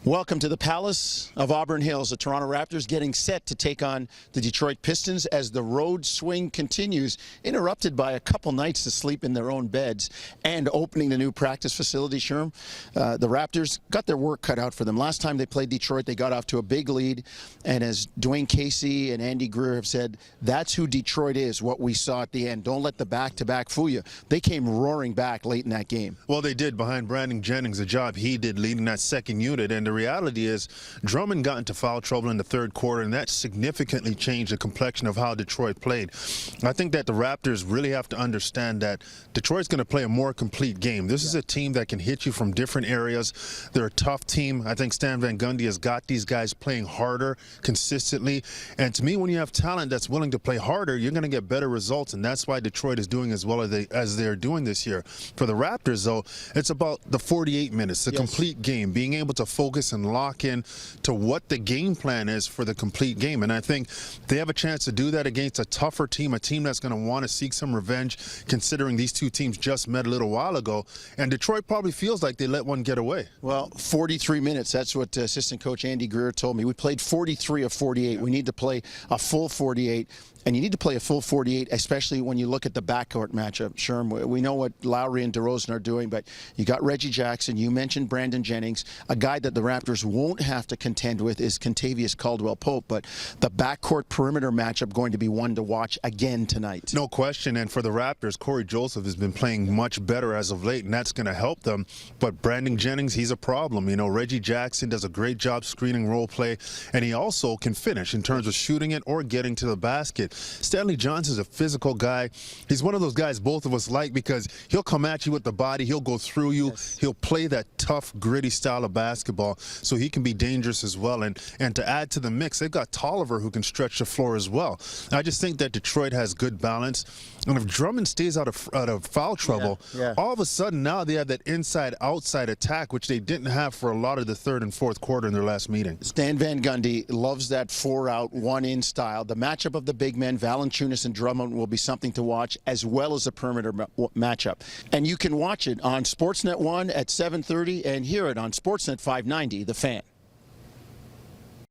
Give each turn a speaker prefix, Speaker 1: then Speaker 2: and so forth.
Speaker 1: Welcome to the Palace of Auburn Hills. The Toronto Raptors getting set to take on the Detroit Pistons as the road swing continues, interrupted by a couple nights to sleep in their own beds and opening the new practice facility. Sherm, the Raptors got their work cut out for them. Last time they played Detroit, they got off to a big lead, and as Dwayne Casey and Andy Greer have said, that's who Detroit is, what we saw at the end. Don't let the back-to-back fool you. They came roaring back late in that game.
Speaker 2: Well, they did, behind Brandon Jennings, the job he did leading that second unit, and the reality is Drummond got into foul trouble in the third quarter, and that significantly changed the complexion of how Detroit played. I think that the Raptors really have to understand that Detroit's going to play a more complete game. This is a team that can hit you from different areas. They're a tough team. I think Stan Van Gundy has got these guys playing harder consistently, and to me, when you have talent that's willing to play harder, you're going to get better results, and that's why Detroit is doing as well as they're doing this year. For the Raptors, though, it's about the 48 minutes, the complete game, being able to focus and lock in to what the game plan is for the complete game. And I think they have a chance to do that against a tougher team, a team that's going to want to seek some revenge, considering these two teams just met a little while ago. And Detroit probably feels like they let one get away.
Speaker 1: Well, 43 minutes, that's what assistant coach Andy Greer told me. We played 43 of 48. We need to play a full 48. And you need to play a full 48, especially when you look at the backcourt matchup. Sherm, we know what Lowry and DeRozan are doing, but you got Reggie Jackson. You mentioned Brandon Jennings. A guy that the Raptors won't have to contend with is Kentavious Caldwell-Pope. But the backcourt perimeter matchup going to be one to watch again tonight.
Speaker 2: No question. And for the Raptors, Corey Joseph has been playing much better as of late, and that's going to help them. But Brandon Jennings, he's a problem. You know, Reggie Jackson does a great job screening role play, and he also can finish in terms of shooting it or getting to the basket. Stanley Johnson's a physical guy. He's one of those guys both of us like, because he'll come at you with the body, he'll go through you, he'll play that tough, gritty style of basketball, so he can be dangerous as well. And to add to the mix, they've got Tolliver who can stretch the floor as well. I just think that Detroit has good balance, and if Drummond stays out of foul trouble, all of a sudden now they have that inside-outside attack, which they didn't have for a lot of the third and fourth quarter in their last meeting.
Speaker 1: Stan Van Gundy loves that 4-out, 1-in style. The matchup of the big men, Valanciunas and Drummond, will be something to watch, as well as a perimeter matchup. And you can watch it on Sportsnet 1 at 7:30 and hear it on Sportsnet 590, The Fan.